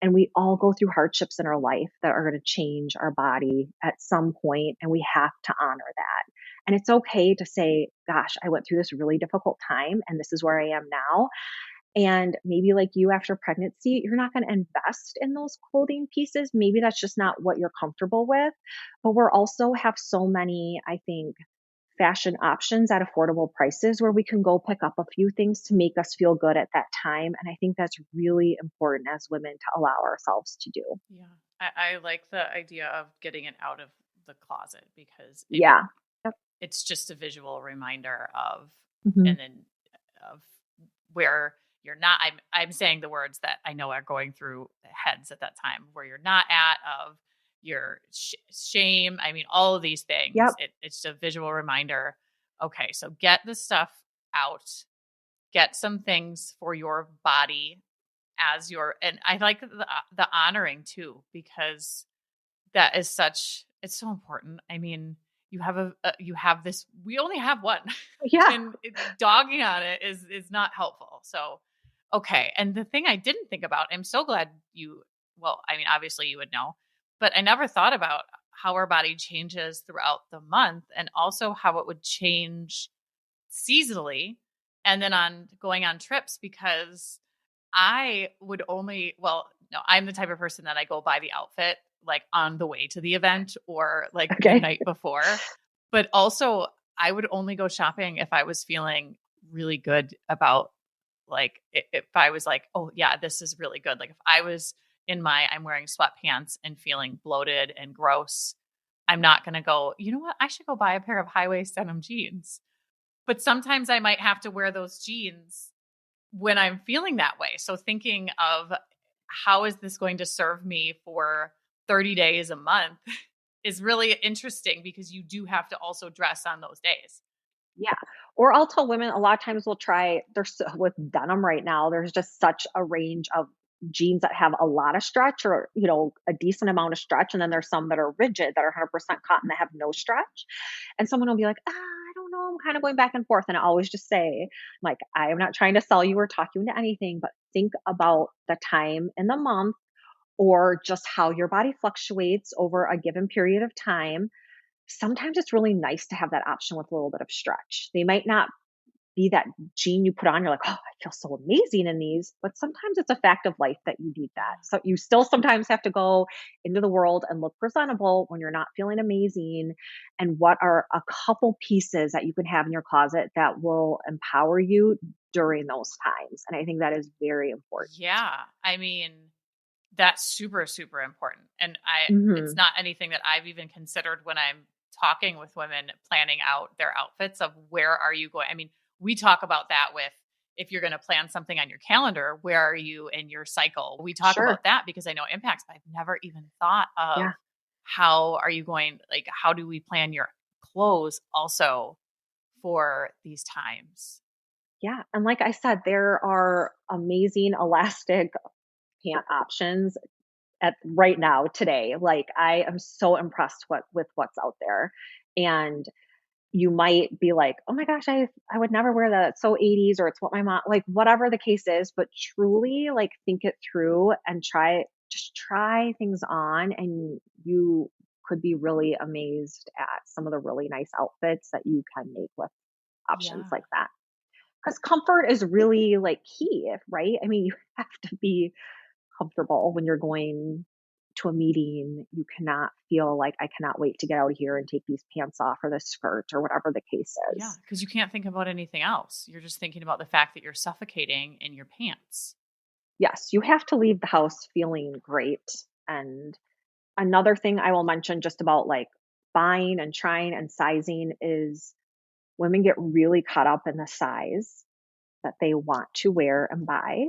And we all go through hardships in our life that are going to change our body at some point, and we have to honor that. And it's okay to say, gosh, I went through this really difficult time and this is where I am now. And maybe like you after pregnancy, you're not going to invest in those clothing pieces. Maybe that's just not what you're comfortable with. But we're also have so many, I think, fashion options at affordable prices where we can go pick up a few things to make us feel good at that time. And I think that's really important as women to allow ourselves to do. Yeah. I like the idea of getting it out of the closet because Yeah. Yep. it's just a visual reminder of, Mhm. and then of where you're not, I'm saying the words that I know are going through heads at that time, where you're not at, of your shame. I mean, all of these things, Yep. it's a visual reminder. Okay. So get the stuff out get some things for your body as your, and I like the honoring too, because that is it's so important. I mean, you have this, we only have one Yeah. and dogging on it is not helpful. So, okay. And the thing I didn't think about, I'm so glad well, I mean, obviously you would know, but I never thought about how our body changes throughout the month and also how it would change seasonally and then on going on trips, because I would only, well, no, I'm the type of person that I go buy the outfit like on the way to the event or like the Okay. night before. But also, I would only go shopping if I was feeling really good about, like, if I was like, oh, yeah, this is really good. Like, if I was I'm wearing sweatpants and feeling bloated and gross, I'm not going to go, you know what? I should go buy a pair of high waist denim jeans. But sometimes I might have to wear those jeans when I'm feeling that way. So thinking of how is this going to serve me for 30 days a month is really interesting, because you do have to also dress on those days. Yeah. Or I'll tell women a lot of times we'll try with denim right now, there's just such a range of jeans that have a lot of stretch or, a decent amount of stretch. And then there's some that are rigid that are 100% cotton that have no stretch. And someone will be like, I don't know. I'm kind of going back and forth. And I always just say, like, I am not trying to sell you or talk you into anything, but think about the time in the month or just how your body fluctuates over a given period of time. Sometimes it's really nice to have that option with a little bit of stretch. They might not be that jean you put on, you're like, oh, I feel so amazing in these. But sometimes it's a fact of life that you need that. So you still sometimes have to go into the world and look presentable when you're not feeling amazing. And what are a couple pieces that you can have in your closet that will empower you during those times? And I think that is very important. Yeah. I mean, that's super, super important. And it's Hmm. not anything that I've even considered when I'm talking with women planning out their outfits of where are you going. I mean, we talk about that with, if you're going to plan something on your calendar, where are you in your cycle? We talk Sure. about that because I know it impacts, but I've never even thought of Yeah. how are you going, like, how do we plan your clothes also for these times? Yeah. And like I said, there are amazing elastic pant options at right now today. Like I am so impressed with what's out there. And you might be like, "Oh my gosh, I would never wear that. It's so 80s or it's what my mom," like whatever the case is, but truly like think it through and try things on and you could be really amazed at some of the really nice outfits that you can make with options Yeah. like that. Cuz comfort is really like key, right? I mean, you have to be comfortable when you're going to a meeting. You cannot feel like, I cannot wait to get out of here and take these pants off or this skirt or whatever the case Yeah. is. Because you can't think about anything else. You're just thinking about the fact that you're suffocating in your pants. Yes, you have to leave the house feeling great. And another thing I will mention just about like buying and trying and sizing is women get really caught up in the size that they want to wear and buy.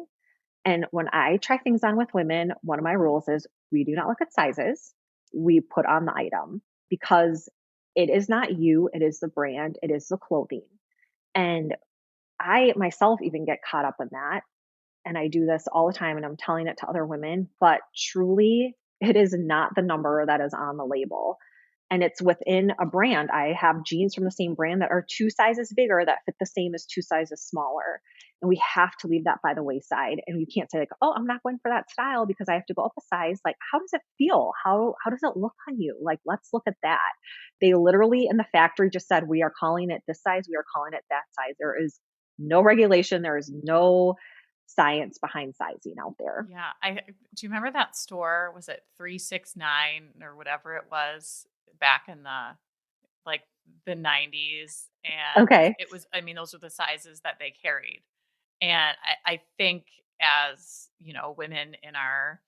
And when I try things on with women, one of my rules is we do not look at sizes. We put on the item because it is not you, it is the brand, it is the clothing. And I myself even get caught up in that. And I do this all the time and I'm telling it to other women, but truly it is not the number that is on the label. And it's within a brand. I have jeans from the same brand that are 2 sizes bigger that fit the same as 2 sizes smaller. And we have to leave that by the wayside. And you can't say like, oh, I'm not going for that style because I have to go up a size. Like, how does it feel? How does it look on you? Like, let's look at that. They literally in the factory just said, we are calling it this size, we are calling it that size. There is no regulation, there is no science behind sizing out there. Yeah. Do you remember that store? Was it 369 or whatever it was back in like the 90s? And Okay. it was, I mean, those were the sizes that they carried. And I think as, women in our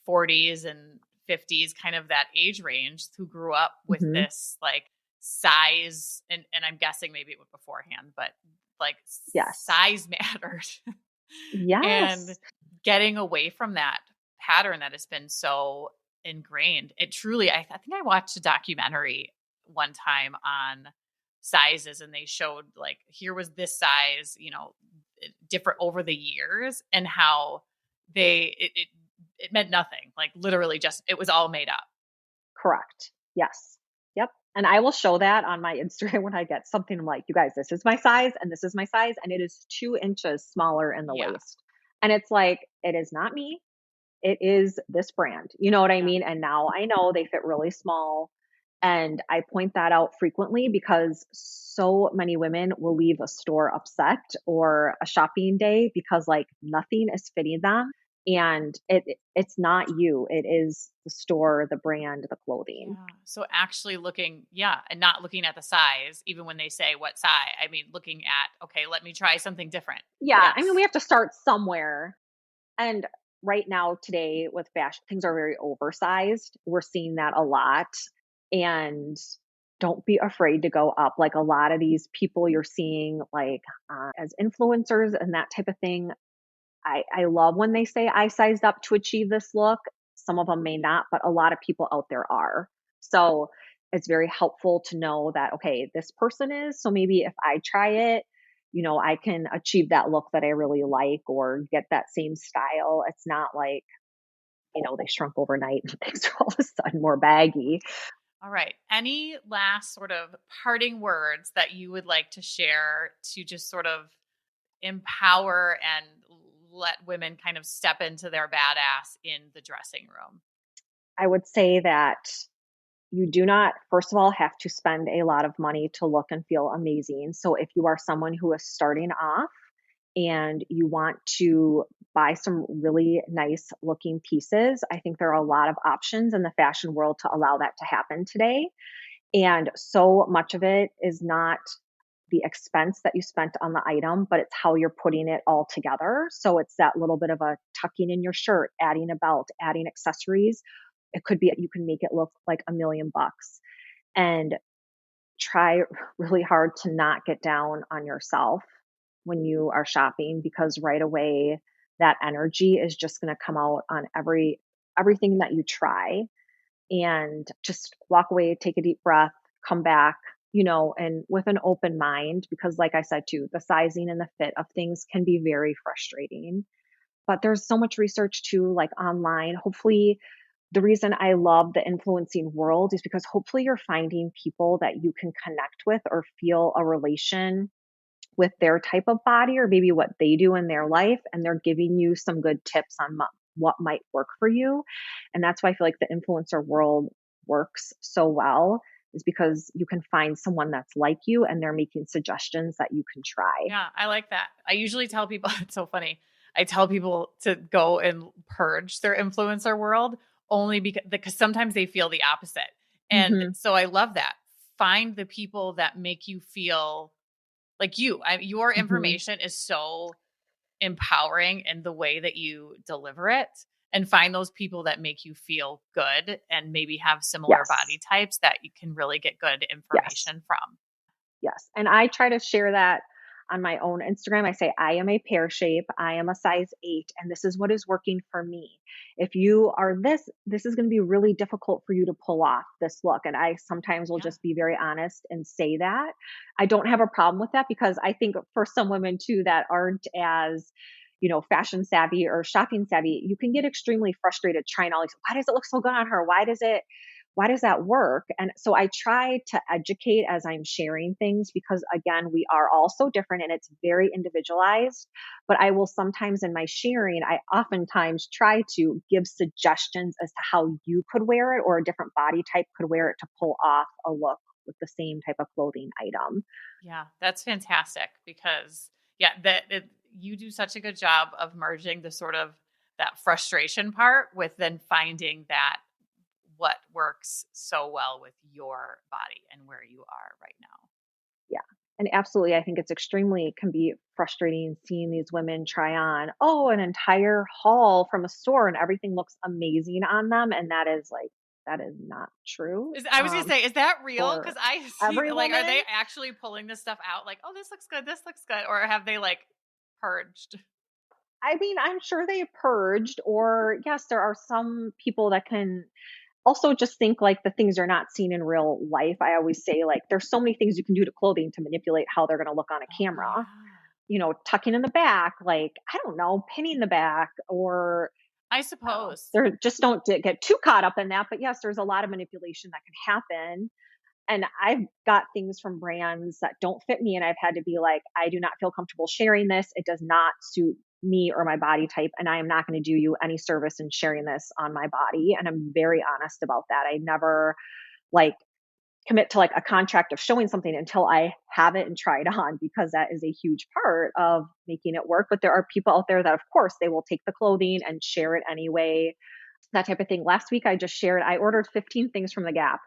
40s and 50s, kind of that age range, who grew up with Hmm. this like size, and I'm guessing maybe it was beforehand, but like Yes. size mattered. And Yes. getting away from that pattern that has been so ingrained. It truly, I think I watched a documentary one time on sizes, and they showed like, here was this size, different over the years, and how it meant nothing. Like literally just, it was all made up. Correct. Yes. Yep. And I will show that on my Instagram when I get something. I'm like, you guys, this is my size and this is my size. And it is 2 inches smaller in the Yeah. waist. And it's like, it is not me. It is this brand. You know what I Yeah. mean? And now I know they fit really small. And I point that out frequently because so many women will leave a store upset or a shopping day because like nothing is fitting them. And it's not you. It is the store, the brand, the clothing. Yeah. So actually looking, yeah, and not looking at the size, even when they say what size. I mean, looking at, okay, let me try something different. Yeah. I mean, we Yes. have to start somewhere. And right now, today with fashion, things are very oversized. We're seeing that a lot. And don't be afraid to go up. Like a lot of these people you're seeing, like as influencers and that type of thing. I love when they say I sized up to achieve this look. Some of them may not, but a lot of people out there are. So it's very helpful to know that, okay, this person is. So maybe if I try it, I can achieve that look that I really like or get that same style. It's not like, they shrunk overnight and things are all of a sudden more baggy. All right. Any last sort of parting words that you would like to share to just sort of empower and let women kind of step into their badass in the dressing room? I would say that you do not, first of all, have to spend a lot of money to look and feel amazing. So if you are someone who is starting off and you want to buy some really nice looking pieces, I think there are a lot of options in the fashion world to allow that to happen today. And so much of it is not the expense that you spent on the item, but it's how you're putting it all together. So it's that little bit of a tucking in your shirt, adding a belt, adding accessories. It could be, you can make it look like $1,000,000 and try really hard to not get down on yourself when you are shopping because right away that energy is just going to come out on everything that you try and just walk away, take a deep breath, come back, and with an open mind, because like I said too, the sizing and the fit of things can be very frustrating. But there's so much research too, like online. Hopefully, the reason I love the influencing world is because hopefully you're finding people that you can connect with or feel a relation with their type of body or maybe what they do in their life. And they're giving you some good tips on what might work for you. And that's why I feel like the influencer world works so well is because you can find someone that's like you and they're making suggestions that you can try. Yeah, I like that. I usually tell people, it's so funny. I tell people to go and purge their influencer world only because sometimes they feel the opposite. And Hmm. so I love that. Find the people that make you feel like you. Your Hmm. information is so empowering in the way that you deliver it, and find those people that make you feel good and maybe have similar body Yes. types that you can really get good Yes. information from. Yes. And I try to share that on my own Instagram. I say, I am a pear shape. I am a size 8, and this is what is working for me. If you are this is going to be really difficult for you to pull off this look. And I sometimes will Yeah. just be very honest and say that. I don't have a problem with that because I think for some women too that aren't as fashion savvy or shopping savvy, you can get extremely frustrated trying all these. Why does it look so good on her? Why does that work? And so I try to educate as I'm sharing things because again, we are all so different and it's very individualized. But I will sometimes in my sharing, I oftentimes try to give suggestions as to how you could wear it or a different body type could wear it to pull off a look with the same type of clothing item. Yeah, that's fantastic because you do such a good job of merging the sort of that frustration part with then finding that what works so well with your body and where you are right now. Yeah. And absolutely, I think it's extremely can be frustrating seeing these women try on, an entire haul from a store and everything looks amazing on them. And that is not true. I was gonna say, is that real? For Because I see, every like, are woman. they actually pulling this stuff out? Like, oh, this looks good, or have they like purged? I mean, I'm sure they purged, or yes, there are some people that can also just think like the things are not seen in real life. I always say, like, there's so many things you can do to clothing to manipulate how they're going to look on a Oh camera. yeah, tucking in the back, like, I don't know, pinning the back or I suppose. they're just don't get too caught up in that. But yes, there's a lot of manipulation that can happen. And I've got things from brands that don't fit me. And I've had to be like, I do not feel comfortable sharing this. It does not suit me or my body type. And I am not going to do you any service in sharing this on my body. And I'm very honest about that. I never like commit to like a contract of showing something until I have it and try it on, because that is a huge part of making it work. But there are people out there that, of course, they will take the clothing and share it anyway, that type of thing. Last week, I ordered 15 things from the Gap,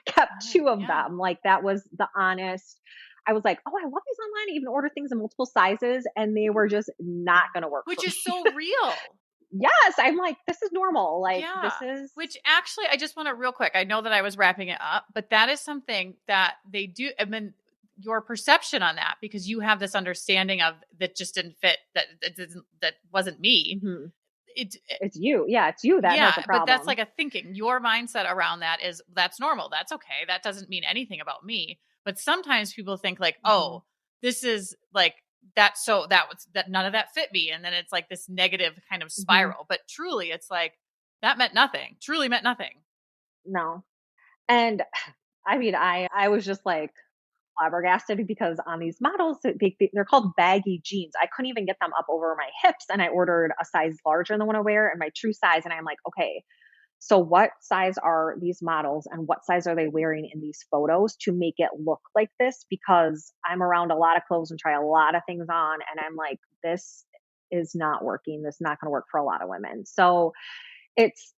kept two of them. Like, that was the honest. I was like, oh, I love these online. I even order things in multiple sizes, and they were just not going to work. Which for is me. so real. Yes. I'm like, this is normal. Like, this is. Which actually, I just want to real quick, I know that I was wrapping it up, but that is something that they do. I mean, your perception on that, because you have this understanding of that just didn't fit, that wasn't me. Mm-hmm. It's you. Yeah. It's you that has the problem. But that's like a thinking. Your mindset around that is, that's normal. That's okay. That doesn't mean anything about me. But sometimes people think like, oh, this is like, that none of that fit me. And then it's like this negative kind of spiral. But truly it's like, that meant nothing. Truly meant nothing. No. And I mean, I was just like flabbergasted, because on these models, they're called baggy jeans. I couldn't even get them up over my hips. And I ordered a size larger than what I wear and my true size. And I'm like, okay, so what size are these models and what size are they wearing in these photos to make it look like this? Because I'm around a lot of clothes and try a lot of things on. And I'm like, this is not working. This is not going to work for a lot of women. So it's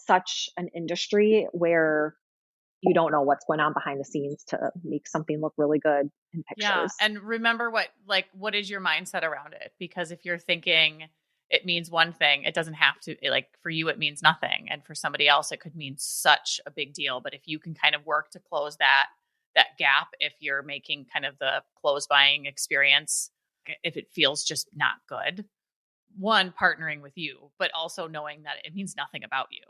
such an industry where you don't know what's going on behind the scenes to make something look really good in pictures. Yeah. And remember what is your mindset around it? Because if you're thinking it means one thing, it doesn't have to, like, for you, it means nothing. And for somebody else, it could mean such a big deal. But if you can kind of work to close that gap, if you're making kind of the clothes buying experience, if it feels just not good, one, partnering with you, but also knowing that it means nothing about you.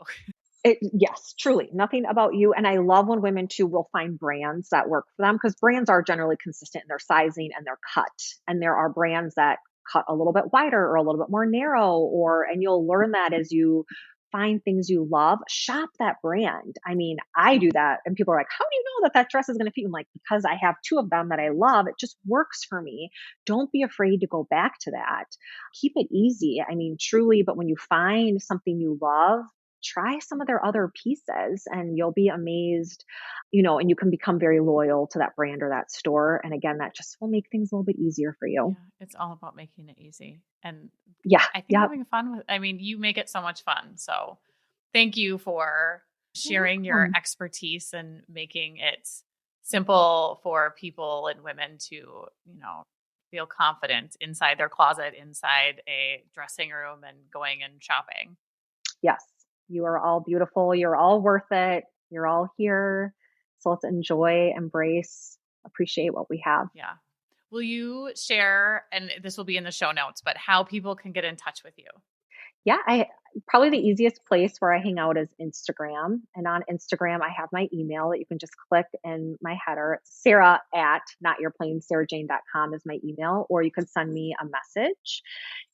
Yes, truly nothing about you. And I love when women too will find brands that work for them, because brands are generally consistent in their sizing and their cut. And there are brands that cut a little bit wider or a little bit more narrow, and you'll learn that as you find things you love, shop that brand. I mean, I do that. And people are like, how do you know that dress is going to fit you? I'm like, because I have two of them that I love. It just works for me. Don't be afraid to go back to that. Keep it easy. I mean, truly, but when you find something you love, try some of their other pieces and you'll be amazed, and you can become very loyal to that brand or that store. And again, that just will make things a little bit easier for you. Yeah, it's all about making it easy. And I think having fun you make it so much fun. So thank you for sharing your expertise and making it simple for people and women to, feel confident inside their closet, inside a dressing room, and going and shopping. Yes. You are all beautiful. You're all worth it. You're all here. So let's enjoy, embrace, appreciate what we have. Yeah. Will you share, and this will be in the show notes, but how people can get in touch with you? Yeah, probably the easiest place where I hang out is Instagram. And on Instagram, I have my email that you can just click in my header. It's Sarah at notyourplainsarahjane.com is my email, or you could send me a message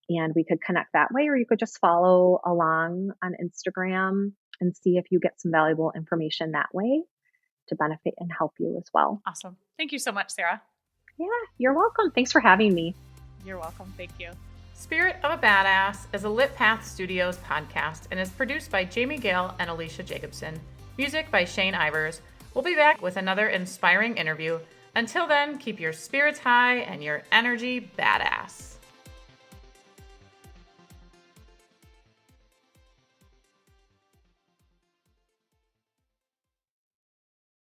and we could connect that way, or you could just follow along on Instagram and see if you get some valuable information that way to benefit and help you as well. Awesome. Thank you so much, Sarah. Yeah, you're welcome. Thanks for having me. You're welcome. Thank you. Spirit of a Badass is a Lit Path Studios podcast and is produced by Jamie Gale and Alecia Jacobson. Music by Shane Ivers. We'll be back with another inspiring interview. Until then, keep your spirits high and your energy badass.